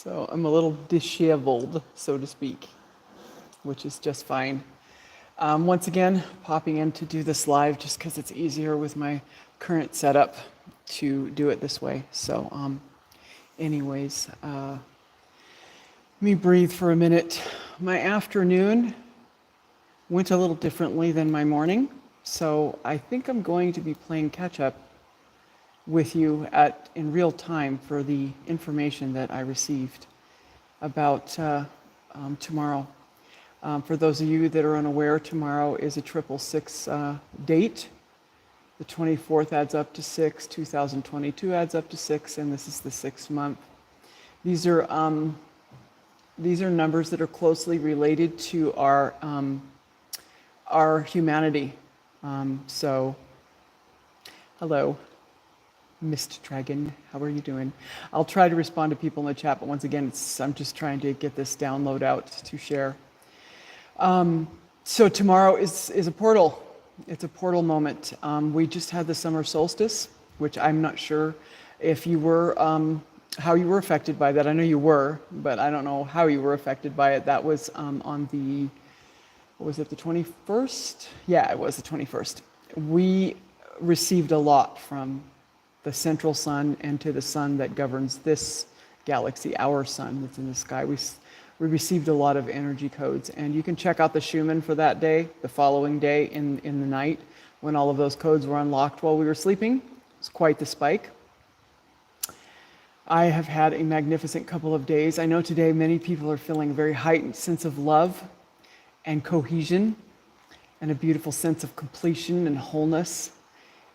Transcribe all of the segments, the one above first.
So I'm a little disheveled, so to speak, which is just fine. Once again, popping in to do this live just because it's easier with my current setup to do it this way. So, anyways, let me breathe for a minute. My afternoon went a little differently than my morning, so I think I'm going to be playing catch up with you in real time for the information that I received about tomorrow. For those of you that are unaware, tomorrow is a 666 date. The 24th adds up to 6, 2022 adds up to 6, and this is the 6th month. These are numbers that are closely related to our humanity. So, hello, Mist Dragon, how are you doing? I'll try to respond to people in the chat, but once again, I'm just trying to get this download out to share. So tomorrow is a portal. It's a portal moment. We just had the summer solstice, which I'm not sure if you were, how you were affected by that. I know you were, but I don't know how you were affected by it. That was on the, what was it, the 21st? Yeah, it was the 21st. We received a lot from the central sun and to the sun that governs this galaxy, our sun that's in the sky. We received a lot of energy codes, and you can check out the Schumann for that day, the following day in the night, when all of those codes were unlocked while we were sleeping. It's quite the spike. I have had a magnificent couple of days. I know today many people are feeling a very heightened sense of love and cohesion and a beautiful sense of completion and wholeness.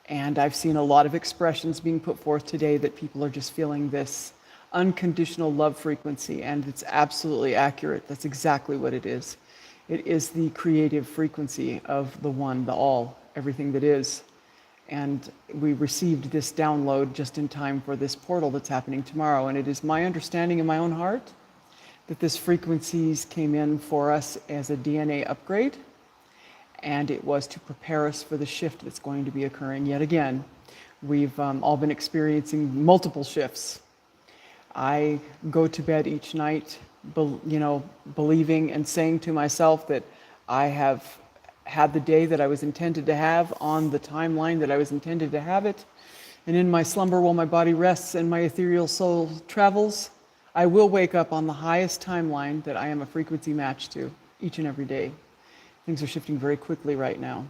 And I've seen a lot of expressions being put forth today that people are just feeling this unconditional love frequency, and it's absolutely accurate. That's exactly what it is. It is the creative frequency of the one, the all, everything that is. And we received this download just in time for this portal that's happening tomorrow. And it is my understanding in my own heart that this frequencies came in for us as a DNA upgrade, and it was to prepare us for the shift that's going to be occurring yet again. We've all been experiencing multiple shifts. I go to bed each night, believing and saying to myself that I have had the day that I was intended to have on the timeline that I was intended to have it. And in my slumber, while my body rests and my ethereal soul travels, I will wake up on the highest timeline that I am a frequency match to each and every day. Things are shifting very quickly right now.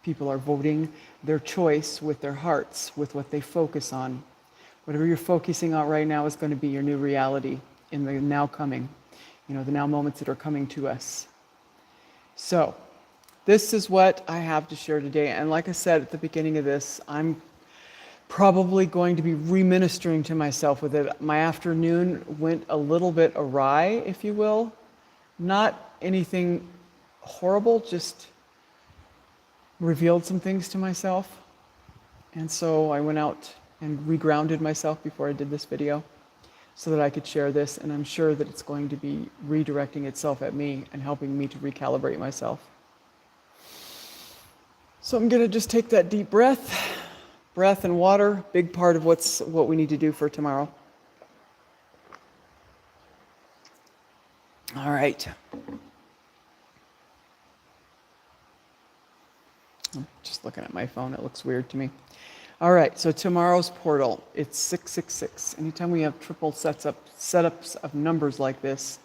People are voting their choice with their hearts, with what they focus on. Whatever you're focusing on right now is going to be your new reality in the now coming, the now moments that are coming to us. So, this is what I have to share today. And like I said at the beginning of this, I'm probably going to be re-ministering to myself with it. My afternoon went a little bit awry, if you will. Not anything horrible, just revealed some things to myself. And so I went out and regrounded myself before I did this video so that I could share this, and I'm sure that it's going to be redirecting itself at me and helping me to recalibrate myself. So I'm going to just take that deep breath and water, big part of what we need to do for tomorrow. All right. I'm just looking at my phone, it looks weird to me. All right, so tomorrow's portal, it's 666. Anytime we have triple setups of numbers like this,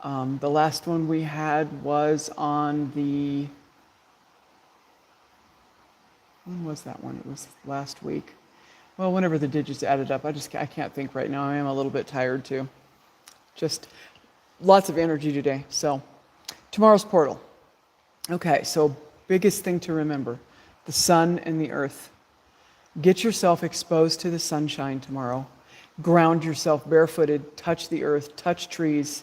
the last one we had was on the, when was that one? It was last week. Well, whenever the digits added up, I can't think right now. I am a little bit tired too. Just lots of energy today. So tomorrow's portal. Okay, so biggest thing to remember, the sun and the earth. Get yourself exposed to the sunshine tomorrow. Ground yourself barefooted, touch the earth, touch trees.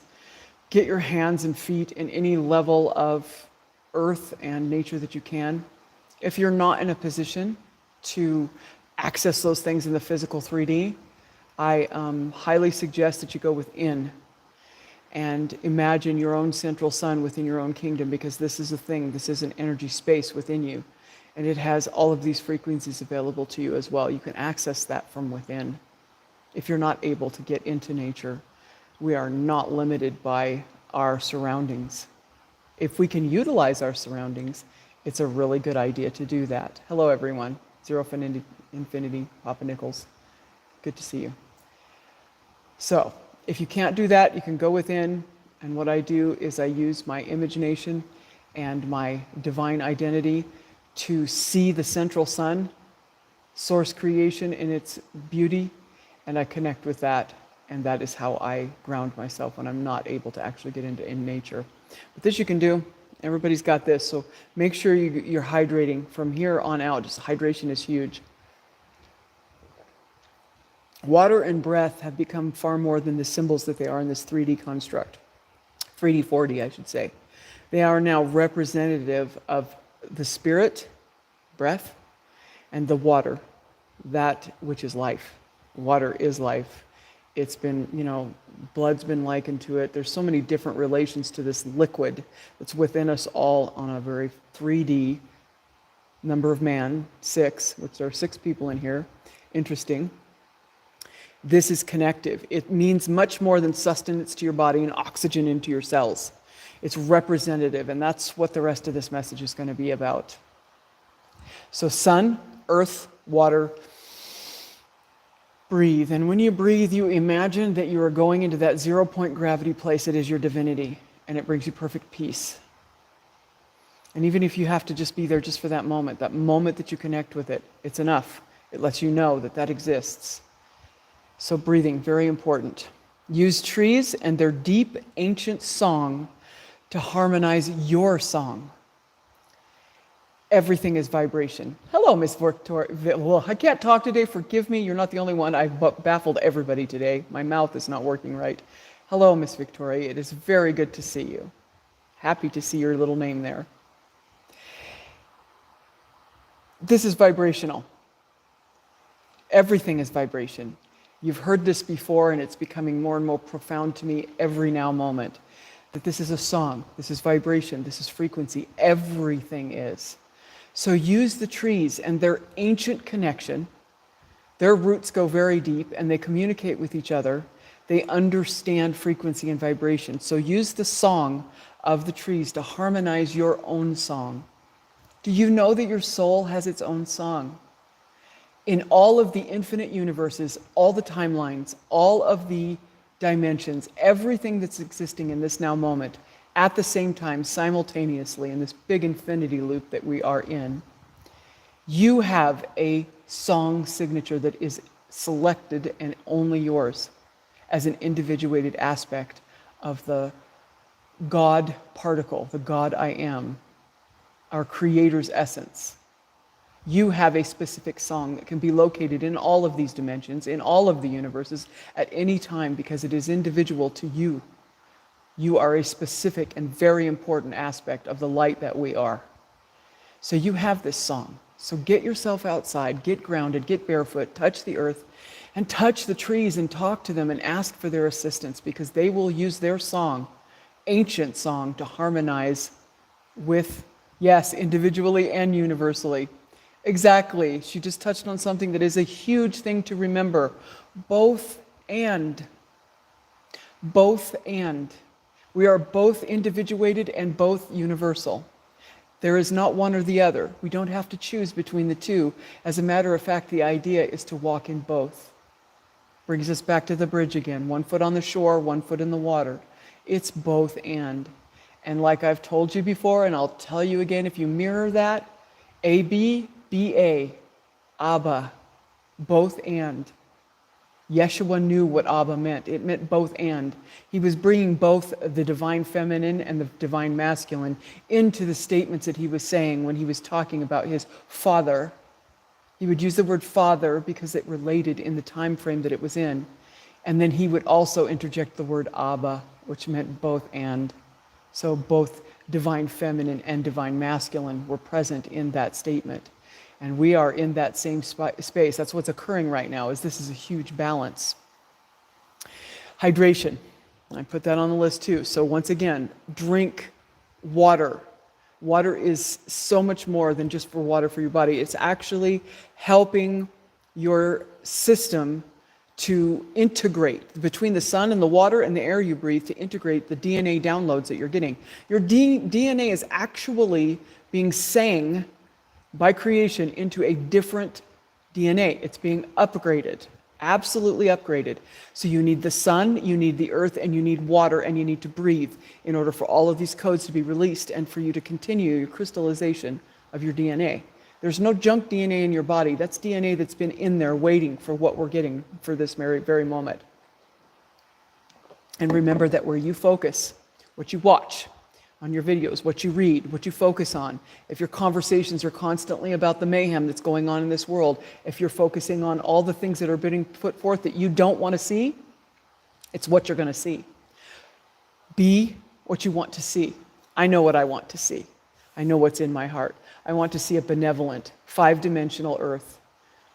Get your hands and feet in any level of earth and nature that you can. If you're not in a position to access those things in the physical 3D, I highly suggest that you go within and imagine your own central sun within your own kingdom, because this is a thing, this is an energy space within you. And it has all of these frequencies available to you as well. You can access that from within. if you're not able to get into nature. We are not limited by our surroundings. If we can utilize our surroundings, it's a really good idea to do that. Hello, everyone. Zero Infinity, Papa Nichols. Good to see you. So, if you can't do that, you can go within, and what I do is I use my imagination and my divine identity to see the central sun, source creation in its beauty, and I connect with that, and that is how I ground myself when I'm not able to actually get into in nature. But this you can do. Everybody's got this, so make sure you're hydrating from here on out. Just hydration is huge. Water and breath have become far more than the symbols that they are in this 3D construct. 3D, 4D, I should say. They are now representative of the spirit, breath, and the water, that which is life. Water is life. It's been, blood's been likened to it. There's so many different relations to this liquid that's within us all on a very 3D number of man, 6, which there are 6 people in here. Interesting. This is connective. It means much more than sustenance to your body and oxygen into your cells. It's representative, and that's what the rest of this message is going to be about. So sun, earth, water, breathe. And when you breathe, you imagine that you are going into that 0-point gravity place that is your divinity, and it brings you perfect peace. And even if you have to just be there just for that moment that you connect with it, it's enough. It lets you know that that exists. So breathing, very important. Use trees and their deep, ancient song to harmonize your song. Everything is vibration. Hello, Miss Victoria. Well, I can't talk today. Forgive me. You're not the only one. I've baffled everybody today. My mouth is not working right. Hello, Miss Victoria. It is very good to see you. Happy to see your little name there. This is vibrational. Everything is vibration. You've heard this before, and it's becoming more and more profound to me every now moment. That this is a song, this is vibration, this is frequency. Everything is. So use the trees and their ancient connection. Their roots go very deep, and they communicate with each other. They understand frequency and vibration. So use the song of the trees to harmonize your own song. Do you know that your soul has its own song? In all of the infinite universes, all the timelines, all of the dimensions, everything that's existing in this now moment, at the same time, simultaneously, in this big infinity loop that we are in, you have a song signature that is selected and only yours as an individuated aspect of the God particle, the God I am, our Creator's essence. You have a specific song that can be located in all of these dimensions, in all of the universes, at any time, because it is individual to you. You are a specific and very important aspect of the light that we are. So you have this song. So get yourself outside, get grounded, get barefoot, touch the earth, and touch the trees and talk to them and ask for their assistance, because they will use their song, ancient song, to harmonize with, yes, individually and universally. Exactly. She just touched on something that is a huge thing to remember. Both and. Both and. We are both individuated and both universal. There is not one or the other. We don't have to choose between the two. As a matter of fact, the idea is to walk in both. Brings us back to the bridge again. 1 foot on the shore, 1 foot in the water. It's both and. And like I've told you before, and I'll tell you again, if you mirror that, A-B, B-A, Abba, both and. Yeshua knew what Abba meant. It meant both and. He was bringing both the divine feminine and the divine masculine into the statements that he was saying when he was talking about his father. He would use the word father because it related in the time frame that it was in. And then he would also interject the word Abba, which meant both and. So both divine feminine and divine masculine were present in that statement. And we are in that same space. That's what's occurring right now, is this is a huge balance. Hydration. I put that on the list too. So once again, drink water. Water is so much more than just for water for your body. It's actually helping your system to integrate between the sun and the water and the air you breathe, to integrate the DNA downloads that you're getting. Your DNA is actually being sang by creation into a different DNA. It's being upgraded, absolutely upgraded. So you need the sun, you need the earth, and you need water, and you need to breathe in order for all of these codes to be released and for you to continue your crystallization of your DNA. There's no junk DNA in your body. That's DNA that's been in there waiting for what we're getting for this very moment. And remember that where you focus, what you watch on your videos, what you read, what you focus on, if your conversations are constantly about the mayhem that's going on in this world, if you're focusing on all the things that are being put forth that you don't want to see, it's what you're going to see. Be what you want to see. I know what I want to see. I know what's in my heart. I want to see a benevolent, 5-dimensional earth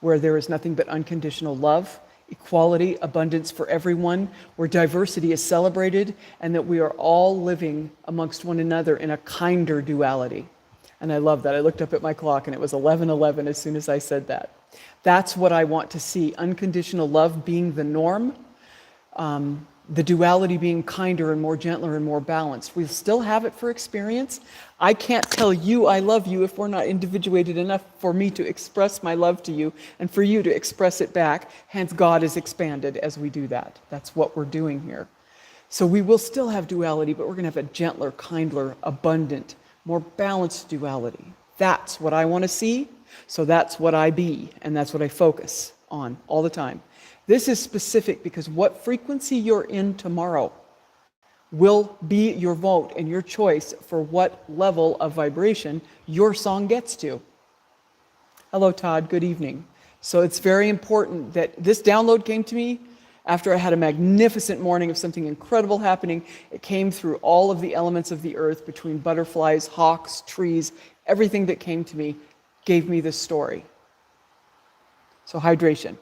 where there is nothing but unconditional love, equality, abundance for everyone, where diversity is celebrated, and that we are all living amongst one another in a kinder duality. And I love that. I looked up at my clock and it was 11:11 as soon as I said that. That's what I want to see. Unconditional love being the norm. The duality being kinder and more gentler and more balanced. We still have it for experience. I can't tell you I love you if we're not individuated enough for me to express my love to you and for you to express it back. Hence, God is expanded as we do that. That's what we're doing here. So we will still have duality, but we're going to have a gentler, kinder, abundant, more balanced duality. That's what I want to see. So that's what I be, and that's what I focus on all the time. This is specific because what frequency you're in tomorrow will be your vote and your choice for what level of vibration your song gets to. Hello, Todd. Good evening. So it's very important that this download came to me after I had a magnificent morning of something incredible happening. It came through all of the elements of the earth, between butterflies, hawks, trees, everything that came to me gave me this story. So hydration.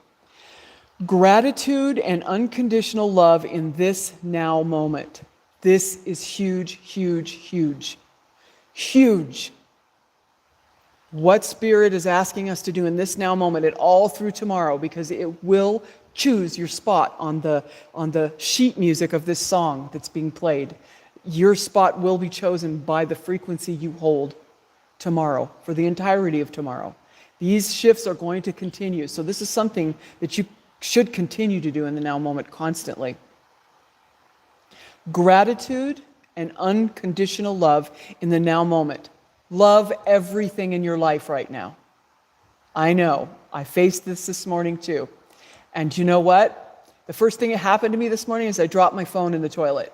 Gratitude and unconditional love in this now moment. This is huge, huge, huge, huge. What Spirit is asking us to do in this now moment and all through tomorrow, because it will choose your spot on the sheet music of this song that's being played. Your spot will be chosen by the frequency you hold tomorrow, for the entirety of tomorrow. These shifts are going to continue. So this is something that you should continue to do in the now moment constantly. Gratitude and unconditional love in the now moment. Love everything in your life right now. I know. I faced this morning too. And you know what? The first thing that happened to me this morning is I dropped my phone in the toilet.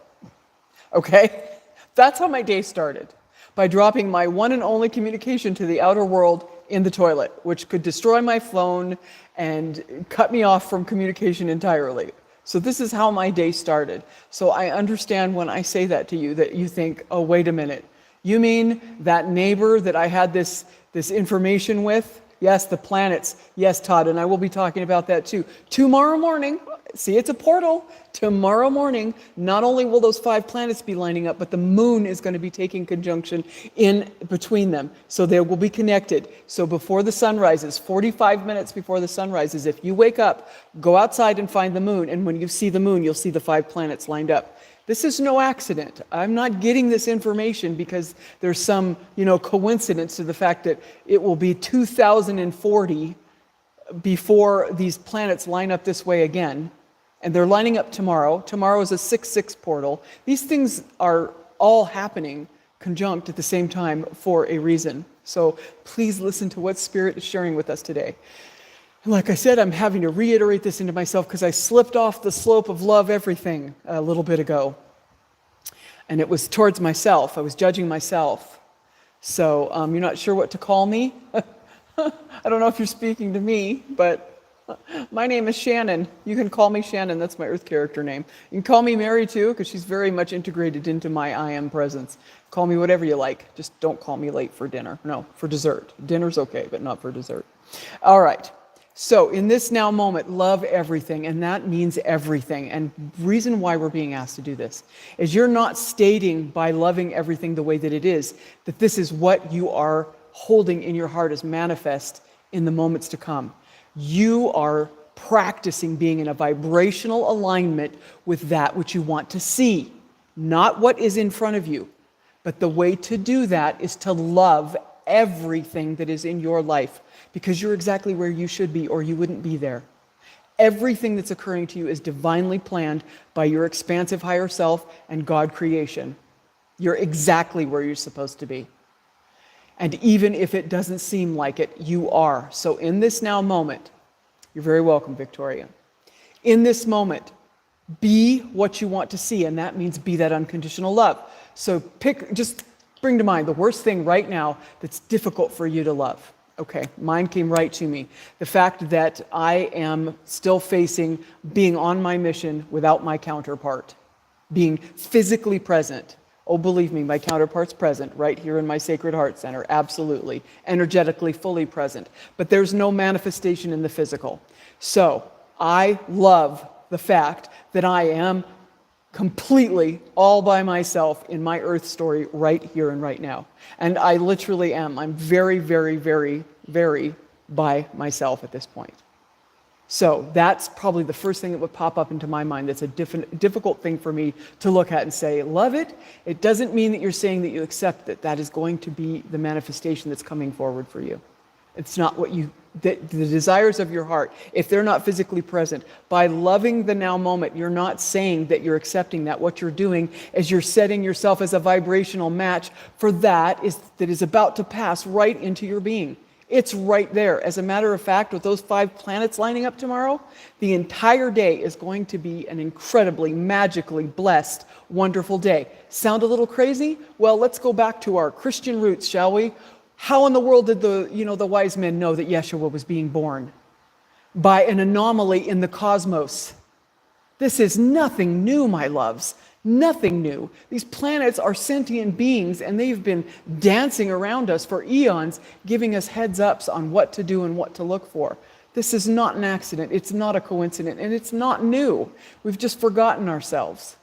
Okay? That's how my day started. By dropping my one and only communication to the outer world in the toilet, which could destroy my phone and cut me off from communication entirely. So this is how my day started. So I understand when I say that to you, that you think, oh, wait a minute. You mean that neighbor that I had this information with? Yes, the planets. Yes, Todd, and I will be talking about that too. Tomorrow morning, see, it's a portal. Tomorrow morning, not only will those 5 planets be lining up, but the moon is going to be taking conjunction in between them. So they will be connected. So before the sun rises, 45 minutes before the sun rises, if you wake up, go outside and find the moon. And when you see the moon, you'll see the 5 planets lined up. This is no accident. I'm not getting this information because there's some, coincidence to the fact that it will be 2040 before these planets line up this way again. And they're lining up tomorrow. Tomorrow is a 6-6 portal. These things are all happening conjunct at the same time for a reason. So please listen to what Spirit is sharing with us today. And like I said, I'm having to reiterate this into myself because I slipped off the slope of love everything a little bit ago. And it was towards myself. I was judging myself. So you're not sure what to call me? I don't know if you're speaking to me, but my name is Shannon. You can call me Shannon. That's my Earth character name. You can call me Mary too, because she's very much integrated into my I am presence. Call me whatever you like. Just don't call me late for dinner. No, for dessert. Dinner's okay, but not for dessert. All right. So in this now moment, love everything, and that means everything. And the reason why we're being asked to do this is you're not stating by loving everything the way that it is, that this is what you are holding in your heart as manifest in the moments to come. You are practicing being in a vibrational alignment with that which you want to see, not what is in front of you. But the way to do that is to love everything that is in your life, because you're exactly where you should be, or you wouldn't be there. Everything that's occurring to you is divinely planned by your expansive higher self and God creation. You're exactly where you're supposed to be. And even if it doesn't seem like it, you are. So in this now moment, you're very welcome, Victoria. In this moment, be what you want to see, and that means be that unconditional love. So just bring to mind the worst thing right now that's difficult for you to love. Okay, mine came right to me. The fact that I am still facing being on my mission without my counterpart, being physically present. Oh, believe me, my counterpart's present right here in my Sacred Heart Center, absolutely, energetically fully present. But there's no manifestation in the physical. So I love the fact that I am completely all by myself in my earth story right here and right now. And I literally am. I'm very, very, very, very by myself at this point. So that's probably the first thing that would pop up into my mind. That's a difficult thing for me to look at and say, love it. It doesn't mean that you're saying that you accept it. That is going to be the manifestation that's coming forward for you. It's not what the desires of your heart, if they're not physically present, by loving the now moment, you're not saying that you're accepting that. What you're doing is you're setting yourself as a vibrational match for that is about to pass right into your being. It's right there. As a matter of fact, with those 5 planets lining up tomorrow, the entire day is going to be an incredibly, magically blessed, wonderful day. Sound a little crazy? Well, let's go back to our Christian roots, shall we? How in the world did the wise men know that Yeshua was being born? By an anomaly in the cosmos. This is nothing new, my loves. Nothing new. These planets are sentient beings, and they've been dancing around us for eons, giving us heads ups on what to do and what to look for. This is not an accident. It's not a coincidence, and it's not new. We've just forgotten ourselves.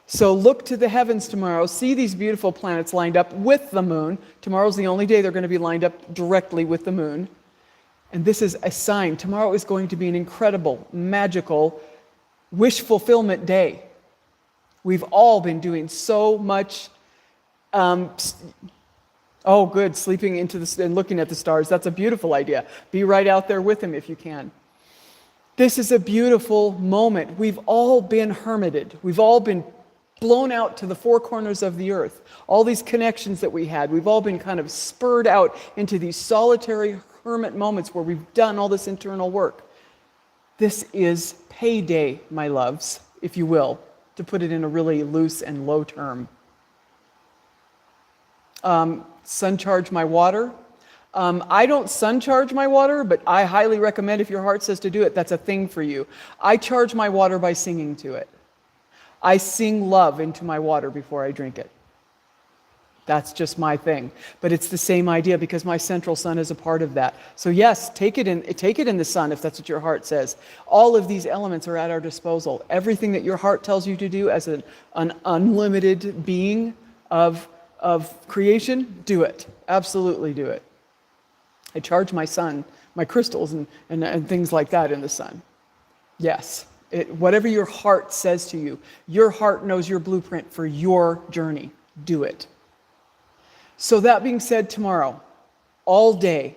So look to the heavens tomorrow. See these beautiful planets lined up with the moon. Tomorrow's the only day they're going to be lined up directly with the moon. And this is a sign. Tomorrow is going to be an incredible, magical, wish fulfillment day. We've all been doing so much, sleeping into and looking at the stars. That's a beautiful idea. Be right out there with him if you can. This is a beautiful moment. We've all been hermited. We've all been blown out to the 4 corners of the earth. All these connections that we had, we've all been kind of spurred out into these solitary hermit moments where we've done all this internal work. This is payday, my loves, if you will, to put it in a really loose and low term. Sun charge my water. I don't sun charge my water, but I highly recommend, if your heart says to do it, that's a thing for you. I charge my water by singing to it. I sing love into my water before I drink it. That's just my thing. But it's the same idea, because my central sun is a part of that. So yes, take it in the sun if that's what your heart says. All of these elements are at our disposal. Everything that your heart tells you to do as an unlimited being of creation, do it. Absolutely do it. I charge my sun, my crystals and things like that in the sun. Yes. Whatever your heart says to you, your heart knows your blueprint for your journey. Do it. So that being said, tomorrow, all day,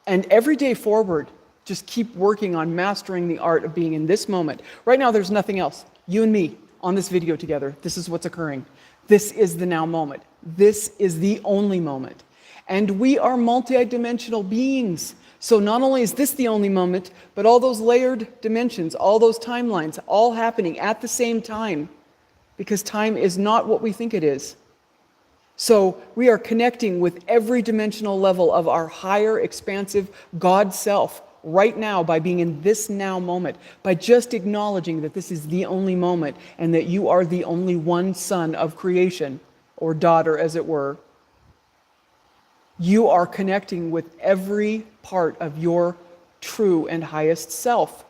and every day forward, just keep working on mastering the art of being in this moment. Right now, there's nothing else. You and me on this video together. This is what's occurring. This is the now moment. This is the only moment. And we are multidimensional beings. So not only is this the only moment, but all those layered dimensions, all those timelines, all happening at the same time, because time is not what we think it is. So we are connecting with every dimensional level of our higher, expansive God self right now by being in this now moment, by just acknowledging that this is the only moment and that you are the only one son of creation, or daughter as it were. You are connecting with every part of your true and highest self.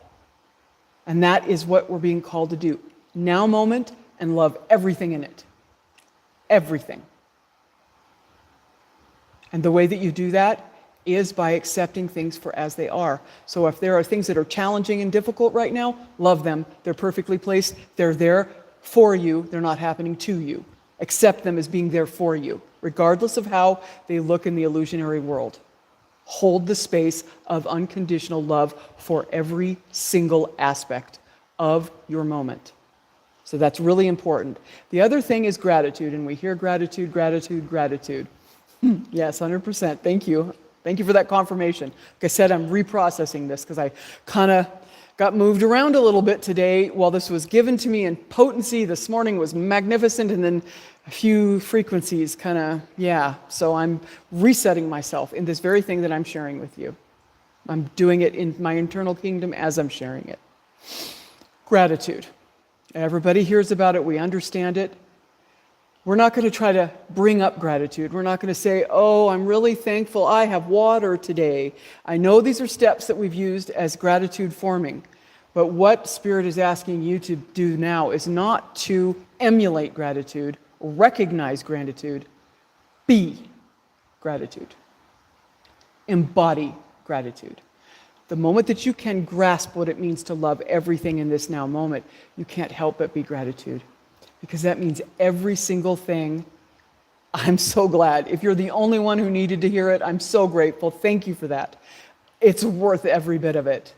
And that is what we're being called to do. Now moment, and love everything in it. Everything. And the way that you do that is by accepting things for as they are. So if there are things that are challenging and difficult right now, love them. They're perfectly placed. They're there for you. They're not happening to you. Accept them as being there for you, regardless of how they look in the illusionary world. Hold the space of unconditional love for every single aspect of your moment. So that's really important. The other thing is gratitude, and we hear gratitude, gratitude, gratitude. Yes, 100%. Thank you. Thank you for that confirmation. Like I said, I'm reprocessing this because I kind of got moved around a little bit today while this was given to me in potency. This morning was magnificent, and then a few frequencies kind of, yeah. So I'm resetting myself in this very thing that I'm sharing with you. I'm doing it in my internal kingdom as I'm sharing it. Gratitude. Everybody hears about it. We understand it. We're not going to try to bring up gratitude. We're not going to say, oh, I'm really thankful I have water today. I know these are steps that we've used as gratitude forming. But what Spirit is asking you to do now is not to emulate gratitude, recognize gratitude, be gratitude. Embody gratitude. The moment that you can grasp what it means to love everything in this now moment, you can't help but be gratitude. Because that means every single thing. I'm so glad. If you're the only one who needed to hear it, I'm so grateful. Thank you for that. It's worth every bit of it.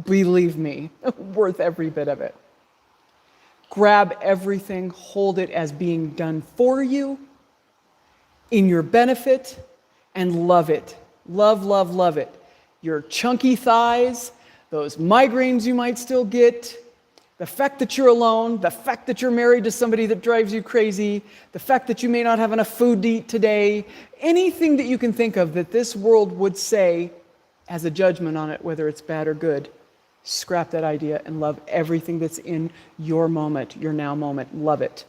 Believe me, worth every bit of it. Grab everything, hold it as being done for you, in your benefit, and love it. Love, love, love it. Your chunky thighs, those migraines you might still get, the fact that you're alone, the fact that you're married to somebody that drives you crazy, the fact that you may not have enough food to eat today, anything that you can think of that this world would say as a judgment on it, whether it's bad or good, scrap that idea and love everything that's in your moment, your now moment. Love it.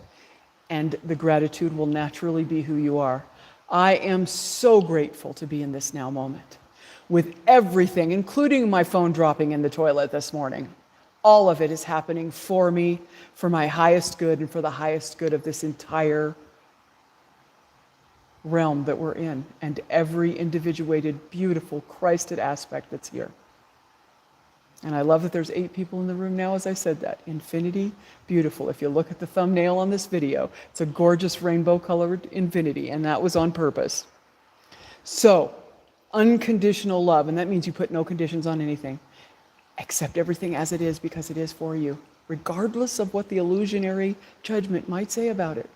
And the gratitude will naturally be who you are. I am so grateful to be in this now moment with everything, including my phone dropping in the toilet this morning. All of it is happening for me, for my highest good, and for the highest good of this entire realm that we're in, and every individuated, beautiful, Christed aspect that's here. And I love that there's 8 people in the room now as I said that. Infinity, beautiful. If you look at the thumbnail on this video, it's a gorgeous rainbow-colored infinity, and that was on purpose. So, unconditional love, and that means you put no conditions on anything. Accept everything as it is because it is for you, regardless of what the illusionary judgment might say about it.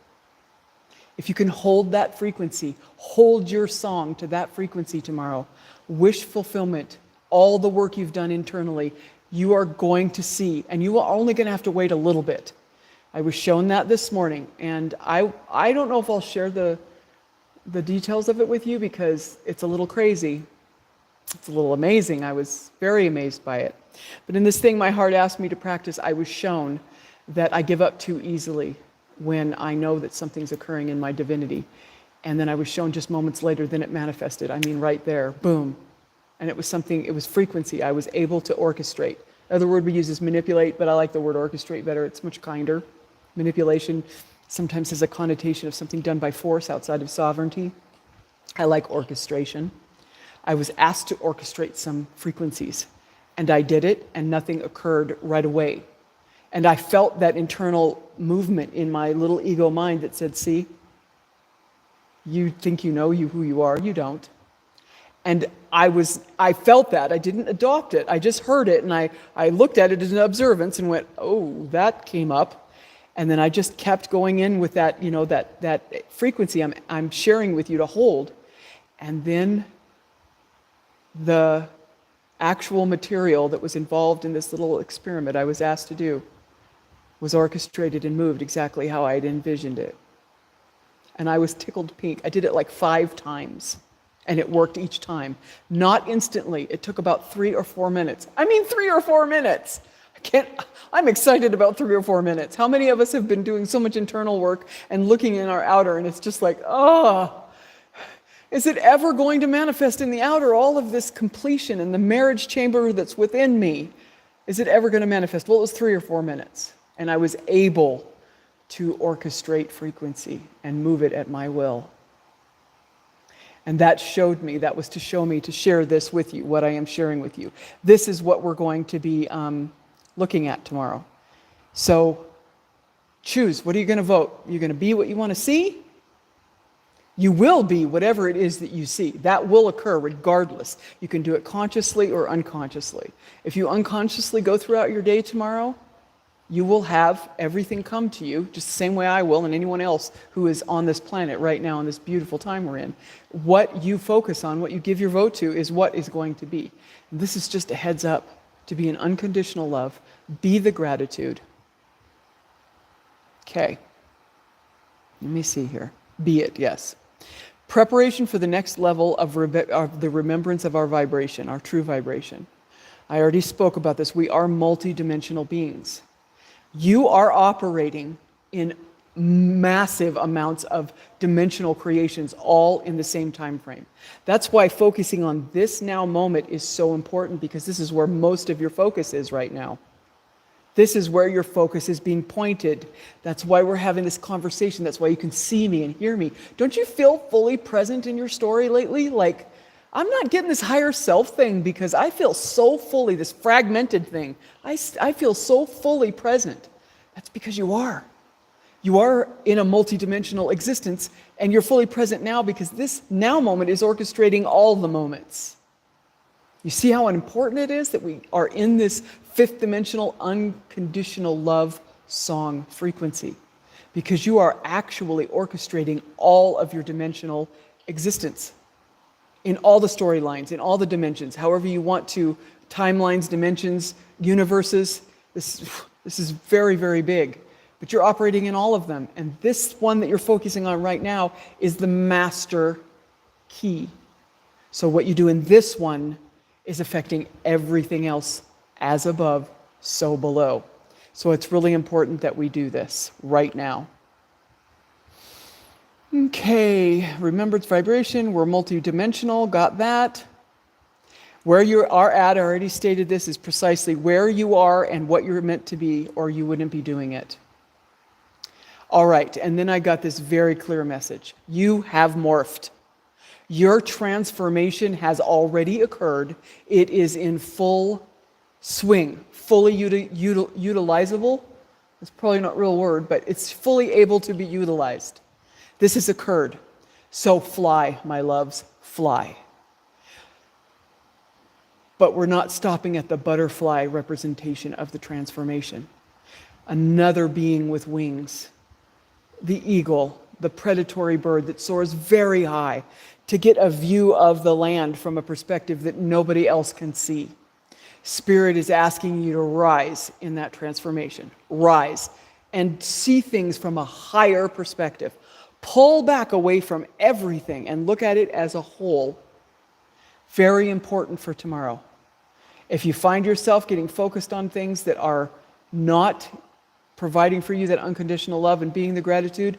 If you can hold that frequency, hold your song to that frequency tomorrow, wish fulfillment, all the work you've done internally, you are going to see, and you are only going to have to wait a little bit. I was shown that this morning, and I don't know if I'll share the details of it with you because it's a little crazy. It's a little amazing. I was very amazed by it. But in this thing my heart asked me to practice, I was shown that I give up too easily when I know that something's occurring in my divinity. And then I was shown just moments later, then it manifested. I mean, right there, boom. And it was something, it was frequency I was able to orchestrate. Another word we use is manipulate, but I like the word orchestrate better. It's much kinder. Manipulation sometimes has a connotation of something done by force outside of sovereignty. I like orchestration. I was asked to orchestrate some frequencies, and I did it, and nothing occurred right away. And I felt that internal movement in my little ego mind that said, see, you think you know who you are, you don't. And I felt that. I didn't adopt it. I just heard it, and I looked at it as an observance and went, oh, that came up. And then I just kept going in with that, that frequency I'm sharing with you to hold. And then the actual material that was involved in this little experiment I was asked to do was orchestrated and moved exactly how I'd envisioned it. And I was tickled pink. I did it like 5 times, and it worked each time. Not instantly. It took about 3 or 4 minutes. I mean, 3 or 4 minutes. I'm excited about 3 or 4 minutes. How many of us have been doing so much internal work and looking in our outer, and it's just like, is it ever going to manifest in the outer, all of this completion and the marriage chamber that's within me? Is it ever going to manifest? Well, it was 3 or 4 minutes, and I was able to orchestrate frequency and move it at my will. And that showed me, that was to show me to share this with you, what I am sharing with you. This is what we're going to be looking at tomorrow. So choose, what are you going to vote? You're going to be what you want to see? You will be whatever it is that you see. That will occur regardless. You can do it consciously or unconsciously. If you unconsciously go throughout your day tomorrow, you will have everything come to you, just the same way I will and anyone else who is on this planet right now in this beautiful time we're in. What you focus on, what you give your vote to, is what is going to be. And this is just a heads up to be an unconditional love. Be the gratitude. Okay. Let me see here. Be it, yes. Preparation for the next level of the remembrance of our vibration, our true vibration. I already spoke about this. We are multidimensional beings. You are operating in massive amounts of dimensional creations all in the same time frame. That's why focusing on this now moment is so important, because this is where most of your focus is right now. This is where your focus is being pointed. That's why we're having this conversation. That's why you can see me and hear me. Don't you feel fully present in your story lately? Like, I'm not getting this higher self thing because I feel so fully, this fragmented thing. I feel so fully present. That's because you are. You are in a multidimensional existence, and you're fully present now because this now moment is orchestrating all the moments. You see how important it is that we are in this fifth dimensional unconditional love song frequency, because you are actually orchestrating all of your dimensional existence in all the storylines, in all the dimensions, however you want to, timelines, dimensions, universes. This is very, very big, but you're operating in all of them. And this one that you're focusing on right now is the master key. So what you do in this one is affecting everything else, as above, so below. So it's really important that we do this right now. Okay, remembrance vibration, we're multidimensional, got that. Where you are at, I already stated this, is precisely where you are and what you're meant to be, or you wouldn't be doing it. All right, and then I got this very clear message. You have morphed. Your transformation has already occurred. It is in full swing, fully utilizable. That's probably not a real word, but it's fully able to be utilized. This has occurred. So fly, my loves, fly. But we're not stopping at the butterfly representation of the transformation. Another being with wings, the eagle, the predatory bird that soars very high to get a view of the land from a perspective that nobody else can see. Spirit is asking you to rise in that transformation. Rise and see things from a higher perspective. Pull back away from everything and look at it as a whole. Very important for tomorrow. If you find yourself getting focused on things that are not providing for you that unconditional love and being the gratitude,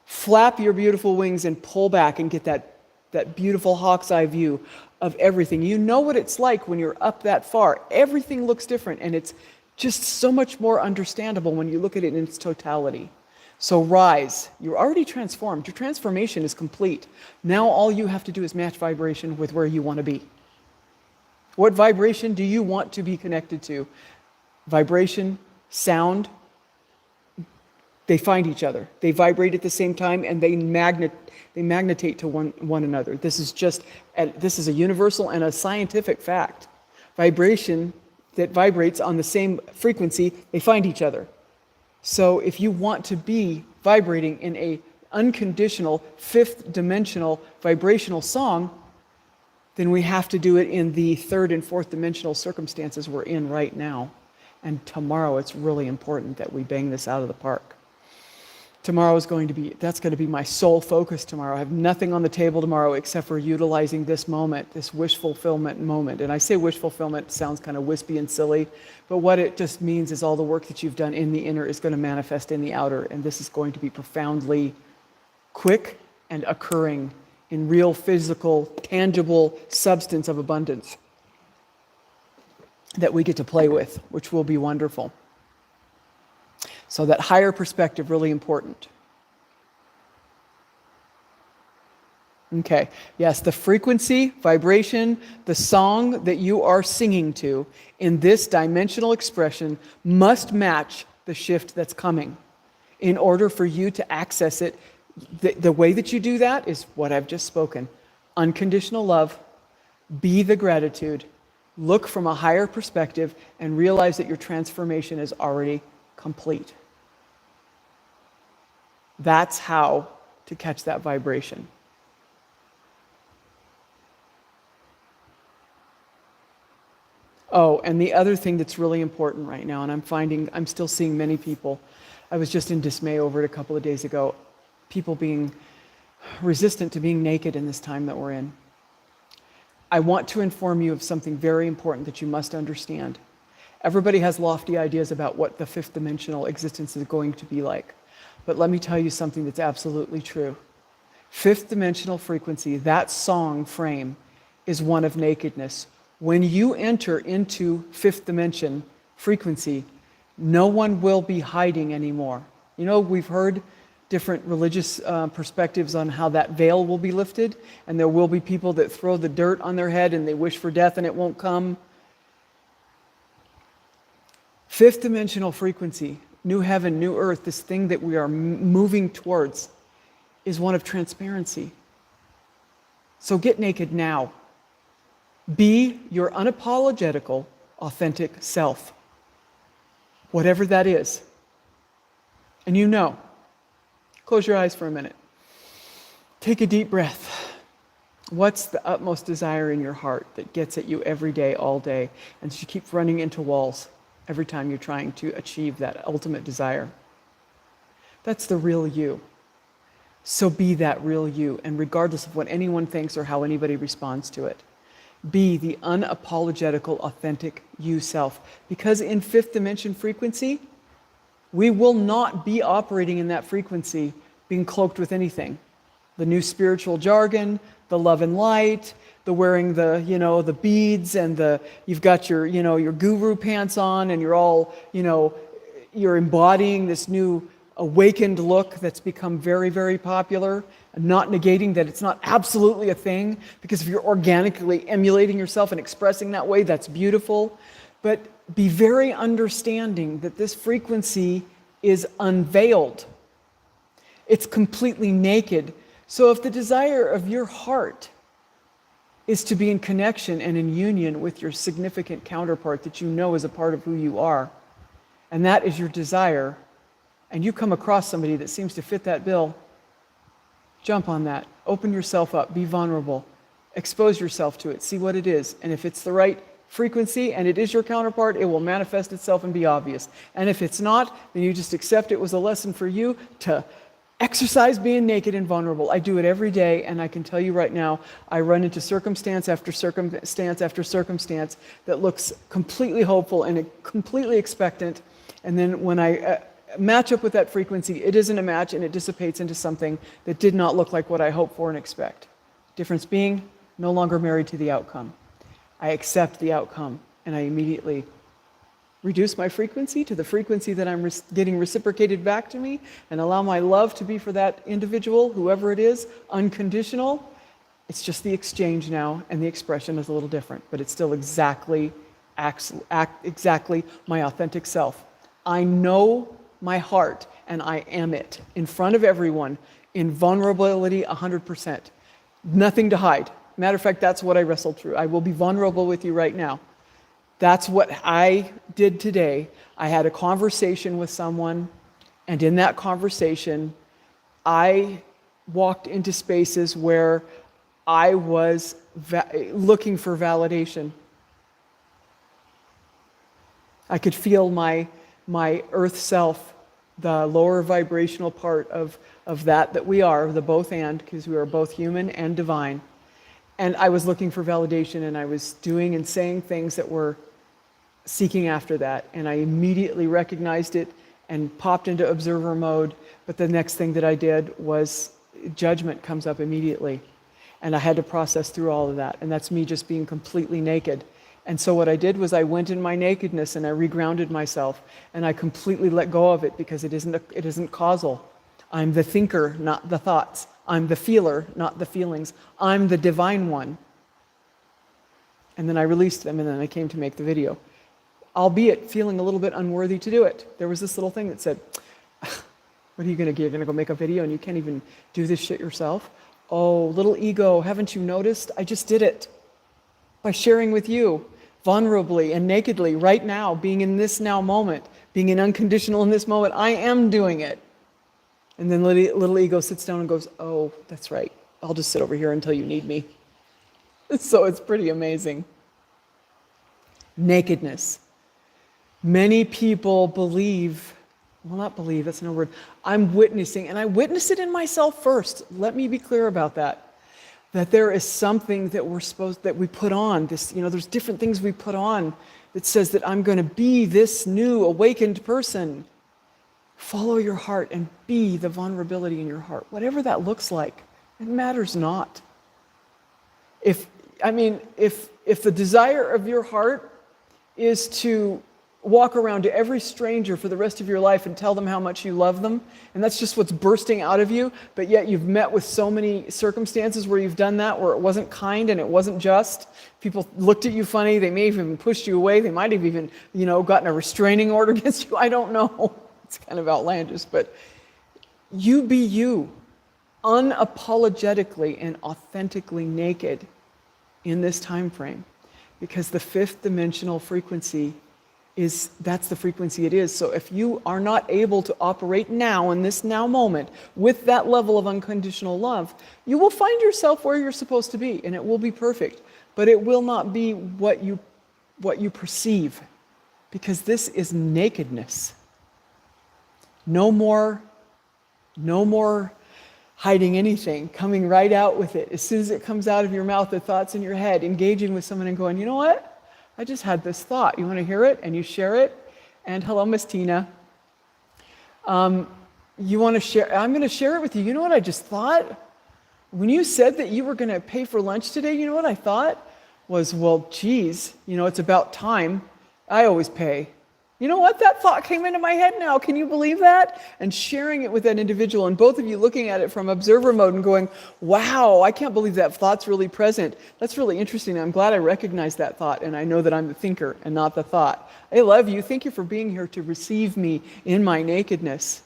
flap your beautiful wings and pull back and get that beautiful hawk's eye view of everything. You know what it's like when you're up that far. Everything looks different, and it's just so much more understandable when you look at it in its totality. So rise. You're already transformed. Your transformation is complete. Now all you have to do is match vibration with where you want to be. What vibration do you want to be connected to? Vibration, sound, they find each other. They vibrate at the same time, and they magnetate to one another. This is a universal and a scientific fact. Vibration that vibrates on the same frequency, they find each other. So if you want to be vibrating in a unconditional, fifth dimensional vibrational song, then we have to do it in the third and fourth dimensional circumstances we're in right now. And tomorrow it's really important that we bang this out of the park. Tomorrow is that's going to be my sole focus tomorrow. I have nothing on the table tomorrow except for utilizing this moment, this wish fulfillment moment. And I say wish fulfillment sounds kind of wispy and silly, but what it just means is all the work that you've done in the inner is going to manifest in the outer. And this is going to be profoundly quick and occurring in real, physical, tangible substance of abundance that we get to play with, which will be wonderful. So that higher perspective, really important. Okay. Yes, the frequency, vibration, the song that you are singing to in this dimensional expression must match the shift that's coming in order for you to access it. The way that you do that is what I've just spoken. Unconditional love, be the gratitude, look from a higher perspective, and realize that your transformation is already complete. That's how to catch that vibration. Oh, and the other thing that's really important right now, and I'm still seeing many people, I was just in dismay over it a couple of days ago, people being resistant to being naked in this time that we're in. I want to inform you of something very important that you must understand. Everybody has lofty ideas about what the fifth dimensional existence is going to be like. But let me tell you something that's absolutely true. Fifth dimensional frequency, that song frame, is one of nakedness. When you enter into fifth dimension frequency, no one will be hiding anymore. You know, we've heard different religious perspectives on how that veil will be lifted, and there will be people that throw the dirt on their head and they wish for death and it won't come. Fifth dimensional frequency, new heaven, new earth, this thing that we are moving towards is one of transparency. So get naked now. Be your unapologetical, authentic self, whatever that is. And you know. Close your eyes for a minute. Take a deep breath. What's the utmost desire in your heart that gets at you every day, all day, and you keep running into walls every time you're trying to achieve that ultimate desire? That's the real you. So be that real you, and regardless of what anyone thinks or how anybody responds to it, be the unapologetical, authentic you self. Because in fifth dimension frequency, we will not be operating in that frequency being cloaked with anything. The new spiritual jargon, the love and light, the wearing the beads and you've got your guru pants on and you're all, you're embodying this new awakened look that's become very, very popular. Not negating that it's not absolutely a thing, because if you're organically emulating yourself and expressing that way, that's beautiful. But be very understanding that this frequency is unveiled. It's completely naked. So if the desire of your heart is to be in connection and in union with your significant counterpart that you know is a part of who you are, and that is your desire, and you come across somebody that seems to fit that bill, jump on that. Open yourself up. Be vulnerable. Expose yourself to it. See what it is. And if it's the right frequency and it is your counterpart, it will manifest itself and be obvious. And if it's not, then you just accept it was a lesson for you to exercise being naked and vulnerable. I do it every day, and I can tell you right now, I run into circumstance after circumstance after circumstance that looks completely hopeful and completely expectant. And then when I match up with that frequency, it isn't a match, and it dissipates into something that did not look like what I hoped for and expect. Difference being, no longer married to the outcome. I accept the outcome, and I immediately reduce my frequency to the frequency that I'm getting reciprocated back to me, and allow my love to be for that individual, whoever it is, unconditional. It's just the exchange now, and the expression is a little different, but it's still exactly my authentic self. I know my heart, and I am it in front of everyone in vulnerability 100%. Nothing to hide. Matter of fact, that's what I wrestled through. I will be vulnerable with you right now. That's what I did today. I had a conversation with someone, and in that conversation, I walked into spaces where I was looking for validation. I could feel my earth self, the lower vibrational part of that we are, the both and, because we are both human and divine. And I was looking for validation, and I was doing and saying things that were seeking after that. And I immediately recognized it and popped into observer mode. But the next thing that I did was judgment comes up immediately. And I had to process through all of that. And that's me just being completely naked. And so what I did was I went in my nakedness and I regrounded myself, and I completely let go of it, because it isn't causal. I'm the thinker, not the thoughts. I'm the feeler, not the feelings. I'm the divine one. And then I released them, and then I came to make the video. Albeit feeling a little bit unworthy to do it. There was this little thing that said, what are you going to do? You're going to go make a video and you can't even do this shit yourself? Oh, little ego, haven't you noticed? I just did it by sharing with you vulnerably and nakedly right now, being in this now moment, being in unconditional in this moment. I am doing it. And then little ego sits down and goes, oh, that's right. I'll just sit over here until you need me. So it's pretty amazing. Nakedness. Many people believe, well, not believe, that's no word. I'm witnessing, and I witness it in myself first. Let me be clear about that. That there is something that we put on. There's different things we put on that says that I'm going to be this new awakened person. Follow your heart and be the vulnerability in your heart. Whatever that looks like, it matters not. If the desire of your heart is to walk around to every stranger for the rest of your life and tell them how much you love them, and that's just what's bursting out of you, but yet you've met with so many circumstances where you've done that, where it wasn't kind and it wasn't just. People looked at you funny, they may have even pushed you away, they might have even, gotten a restraining order against you, I don't know. It's kind of outlandish, but you be you, unapologetically and authentically naked in this time frame, because the fifth dimensional frequency that's the frequency it is. So if you are not able to operate now in this now moment with that level of unconditional love, you will find yourself where you're supposed to be, and it will be perfect, but it will not be what you perceive, because this is nakedness. No more hiding anything, coming right out with it. As soon as it comes out of your mouth, the thoughts in your head, engaging with someone and going, you know what? I just had this thought. You want to hear it? And you share it. And hello, Miss Tina. You want to share? I'm going to share it with you. You know what I just thought? When you said that you were going to pay for lunch today, you know what I thought? Was, well, geez, it's about time. I always pay. You know what? That thought came into my head now. Can you believe that? And sharing it with that individual, and both of you looking at it from observer mode and going, wow, I can't believe that thought's really present. That's really interesting. I'm glad I recognized that thought, and I know that I'm the thinker and not the thought. I love you. Thank you for being here to receive me in my nakedness.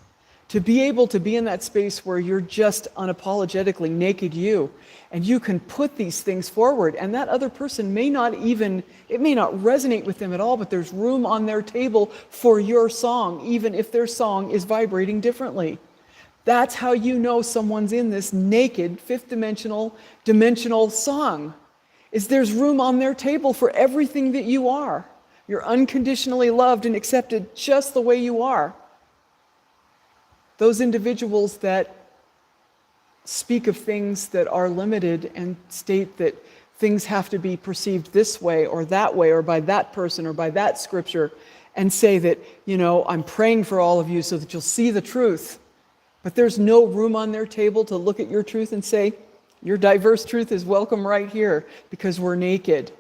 To be able to be in that space where you're just unapologetically naked you, and you can put these things forward, and that other person may not resonate with them at all, but there's room on their table for your song, even if their song is vibrating differently. That's how you know someone's in this naked, fifth dimensional song, is there's room on their table for everything that you are. You're unconditionally loved and accepted just the way you are. Those individuals that speak of things that are limited and state that things have to be perceived this way or by that person or by that scripture, and say that, I'm praying for all of you so that you'll see the truth. But there's no room on their table to look at your truth and say, your diverse truth is welcome right here, because we're naked.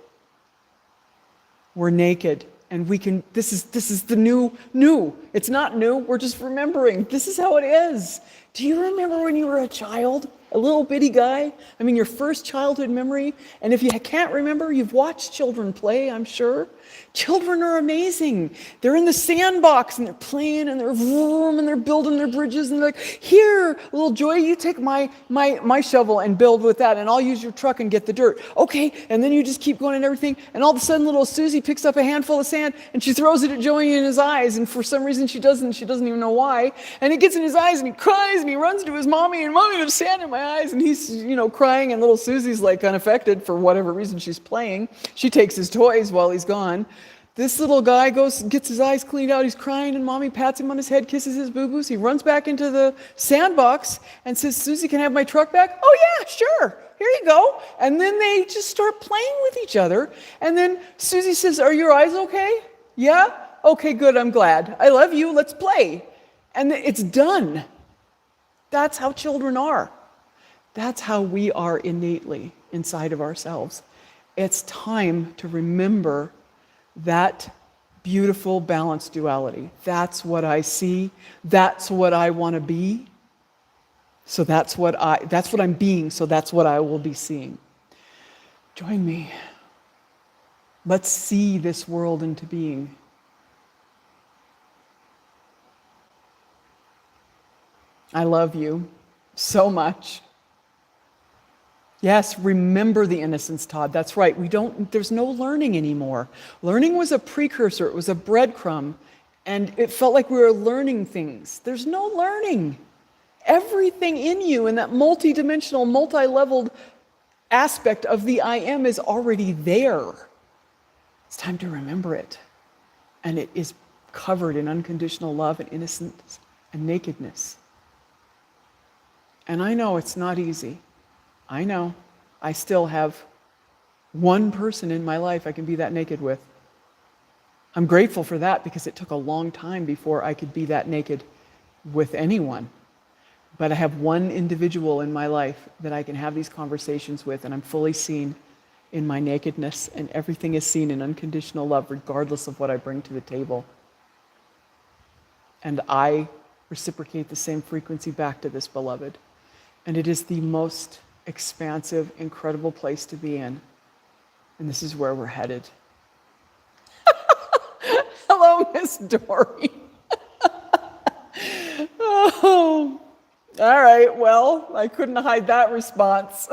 We're naked. And this is the new. It's not new, we're just remembering. This is how it is. Do you remember when you were a child? A little bitty guy? Your first childhood memory? And if you can't remember, you've watched children play, I'm sure. Children are amazing. They're in the sandbox and they're playing and they're vroom and they're building their bridges and they're like, here, little Joy, you take my shovel and build with that, and I'll use your truck and get the dirt. Okay, and then you just keep going and everything, and all of a sudden little Susie picks up a handful of sand and she throws it at Joey in his eyes, and for some reason she doesn't even know why, and it gets in his eyes and he cries and he runs to his mommy, and mommy, there's sand in my eyes, and he's crying, and little Susie's like unaffected for whatever reason. She's playing. She takes his toys while he's gone. This little guy gets his eyes cleaned out, he's crying, and mommy pats him on his head, kisses his boo-boos. He runs back into the sandbox and says, Susie, can I have my truck back? Oh yeah, sure, here you go. And then they just start playing with each other. And then Susie says, are your eyes okay? Yeah? Okay, good, I'm glad. I love you, let's play. And it's done. That's how children are. That's how we are innately inside of ourselves. It's time to remember that beautiful balanced duality. That's what I see. That's what I want to be. So that's what I'm being, so that's what I will be seeing. Join me. Let's see this world into being. I love you so much. Yes, remember the innocence, Todd. That's right. There's no learning anymore. Learning was a precursor, it was a breadcrumb, and it felt like we were learning things. There's no learning. Everything in you, in that multidimensional, multi-leveled aspect of the I am, is already there. It's time to remember it. And it is covered in unconditional love and innocence and nakedness. And I know it's not easy. I know. I still have one person in my life I can be that naked with. I'm grateful for that because it took a long time before I could be that naked with anyone. But I have one individual in my life that I can have these conversations with, and I'm fully seen in my nakedness, and everything is seen in unconditional love, regardless of what I bring to the table. And I reciprocate the same frequency back to this beloved. And it is the most expansive, incredible place to be in. And this is where we're headed. Hello, Miss Dory. Oh, all right. Well, I couldn't hide that response.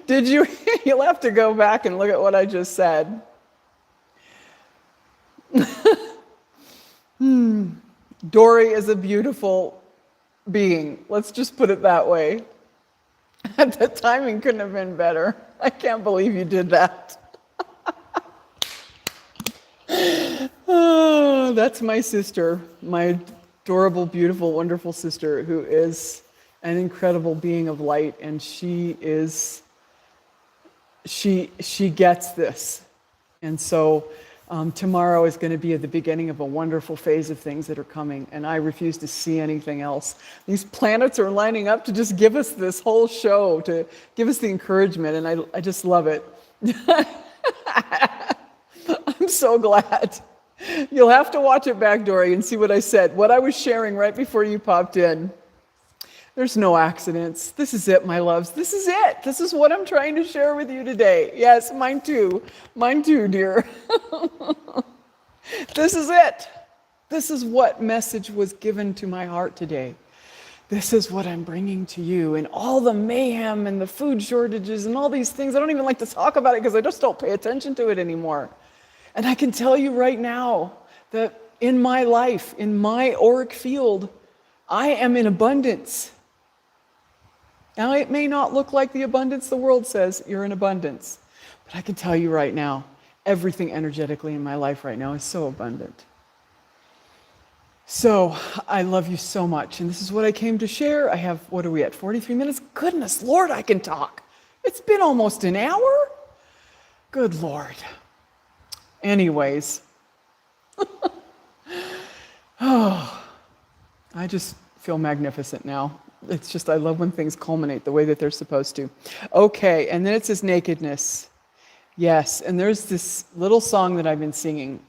Did you? You'll have to go back and look at what I just said. Dory is a beautiful being. Let's just put it that way. The timing couldn't have been better. I can't believe you did that. Oh, that's my sister, my adorable, beautiful, wonderful sister, who is an incredible being of light, and she gets this. And so tomorrow is going to be at the beginning of a wonderful phase of things that are coming, and I refuse to see anything else. These planets are lining up to just give us this whole show, to give us the encouragement, and I just love it. I'm so glad. You'll have to watch it back, Dory, and see what I said. What I was sharing right before you popped in. There's no accidents. This is it, my loves. This is it. This is what I'm trying to share with you today. Yes, mine too. Mine too, dear. This is it. This is what message was given to my heart today. This is what I'm bringing to you. And all the mayhem and the food shortages and all these things, I don't even like to talk about it because I just don't pay attention to it anymore. And I can tell you right now that in my life, in my auric field, I am in abundance. Now, it may not look like the abundance the world says you're in abundance, but I can tell you right now, everything energetically in my life right now is so abundant. So I love you so much, and this is what I came to share. I have, what are we at, 43 minutes? Goodness Lord, I can talk. It's been almost an hour? Good Lord. Anyways. Oh, I just feel magnificent now. It's just, I love when things culminate the way that they're supposed to. Okay, and then it says nakedness. Yes, and there's this little song that I've been singing,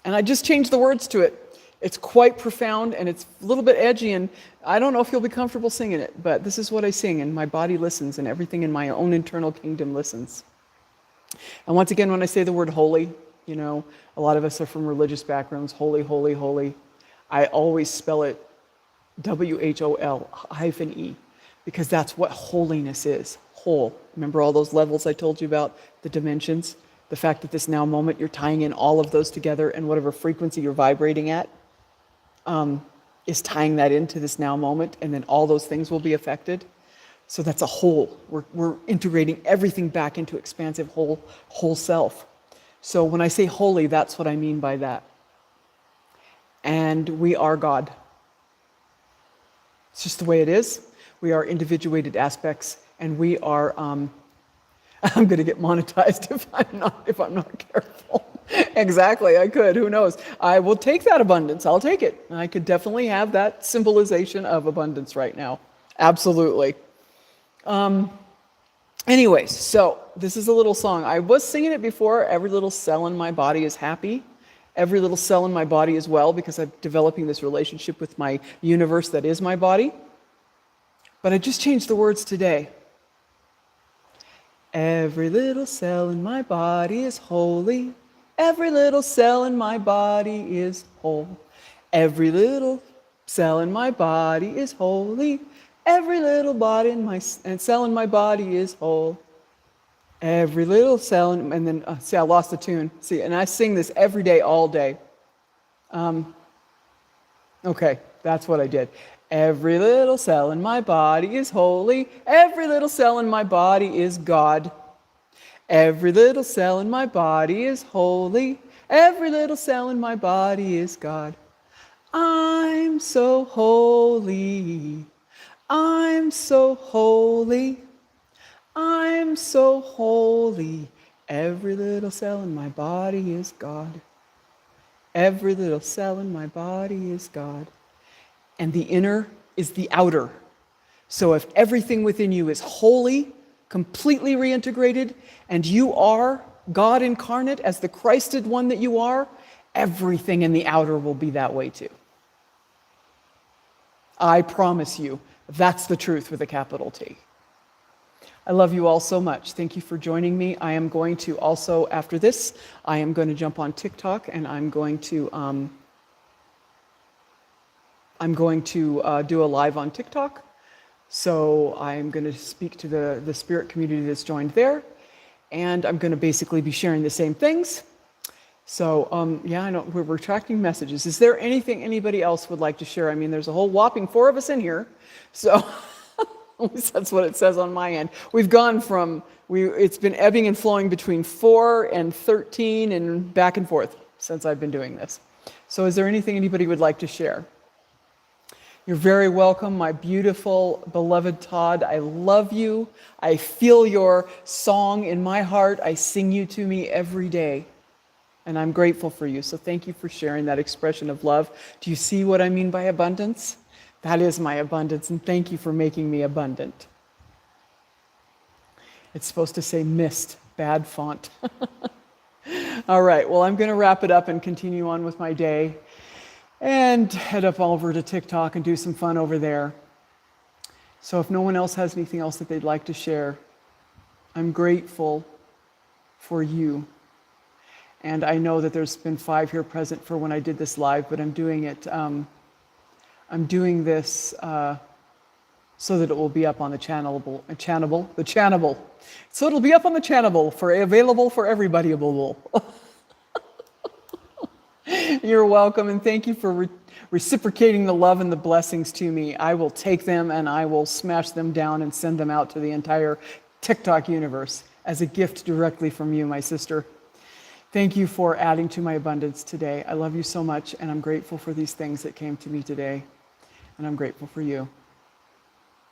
and I just changed the words to it. It's quite profound, and it's a little bit edgy, and I don't know if you'll be comfortable singing it, but this is what I sing, and my body listens, and everything in my own internal kingdom listens. And once again, when I say the word holy, you know, a lot of us are from religious backgrounds, holy, holy, holy. I always spell it WHOL-E, because that's what holiness is, whole. Remember all those levels I told you about, the dimensions, the fact that this now moment, you're tying in all of those together, and whatever frequency you're vibrating at is tying that into this now moment, and then all those things will be affected. So that's a whole. We're integrating everything back into expansive whole self. So when I say holy, that's what I mean by that. And we are God. It's just the way it is. We are individuated aspects, and we are. I'm going to get monetized if I'm not careful. Exactly, I could. Who knows? I will take that abundance. I'll take it. I could definitely have that symbolization of abundance right now. Absolutely. Anyways, so this is a little song. I was singing it before. Every little cell in my body is happy. Every little cell in my body as well, because I'm developing this relationship with my universe that is my body. But I just changed the words today. Every little cell in my body is holy. Every little cell in my body is whole. Every little cell in my body is holy. Every little body in my cell in my body is whole. Every little cell, and then see, I lost the tune. See, and I sing this every day, all day. Okay, that's what I did. Every little cell in my body is holy. Every little cell in my body is God. Every little cell in my body is holy. Every little cell in my body is God. I'm so holy. I'm so holy. I'm so holy. Every little cell in my body is God. Every little cell in my body is God. And the inner is the outer. So if everything within you is holy, completely reintegrated, and you are God incarnate as the Christed one that you are, everything in the outer will be that way too. I promise you, that's the truth with a capital T. I love you all so much. Thank you for joining me. I am going to also, after this, I am going to jump on TikTok, and I'm going to do a live on TikTok. So I'm going to speak to the spirit community that's joined there, and I'm going to basically be sharing the same things. So yeah, I know we're retracting messages. Is there anything anybody else would like to share? I mean, there's a whole whopping 4 of us in here, so at least that's what it says on my end. We've gone from it's been ebbing and flowing between 4 and 13 and back and forth since I've been doing this. So is there anything anybody would like to share? You're very welcome, my beautiful, beloved Todd. I love you. I feel your song in my heart. I sing you to me every day. And I'm grateful for you. So thank you for sharing that expression of love. Do you see what I mean by abundance? That is my abundance. And thank you for making me abundant. It's supposed to say mist, bad font. All right, well, I'm going to wrap it up and continue on with my day. And head up over to TikTok and do some fun over there. So if no one else has anything else that they'd like to share, I'm grateful for you. And I know that there's been 5 here present for when I did this live, but I'm doing it. I'm doing this so that it will be up on the channel. So it'll be up on the channel available for everybody. You're welcome, and thank you for reciprocating the love and the blessings to me. I will take them and I will smash them down and send them out to the entire TikTok universe as a gift directly from you, my sister. Thank you for adding to my abundance today. I love you so much, and I'm grateful for these things that came to me today, and I'm grateful for you.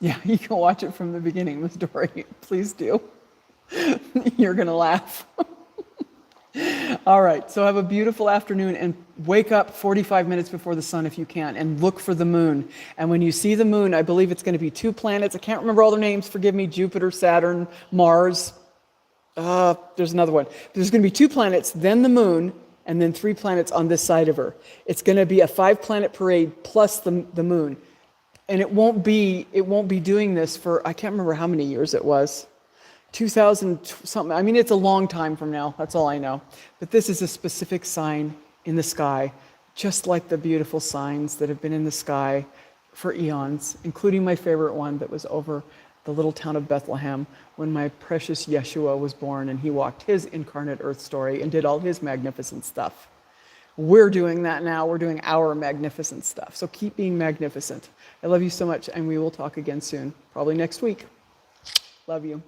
Yeah, you can watch it from the beginning, Miss Dory. Please do. You're going to laugh. All right, so have a beautiful afternoon, and wake up 45 minutes before the sun if you can, and look for the moon. And when you see the moon, I believe it's going to be 2 planets. I can't remember all their names, forgive me, Jupiter, Saturn, Mars. There's another one. There's going to be 2 planets, then the moon, and then 3 planets on this side of her. It's going to be a 5-planet parade plus the moon. And it won't be doing this for, I can't remember how many years it was. 2000 something. I mean, it's a long time from now. That's all I know. But this is a specific sign in the sky, just like the beautiful signs that have been in the sky for eons, including my favorite one that was over the little town of Bethlehem when my precious Yeshua was born and he walked his incarnate earth story and did all his magnificent stuff. We're doing that now. We're doing our magnificent stuff. So keep being magnificent. I love you so much, and we will talk again soon, probably next week. Love you.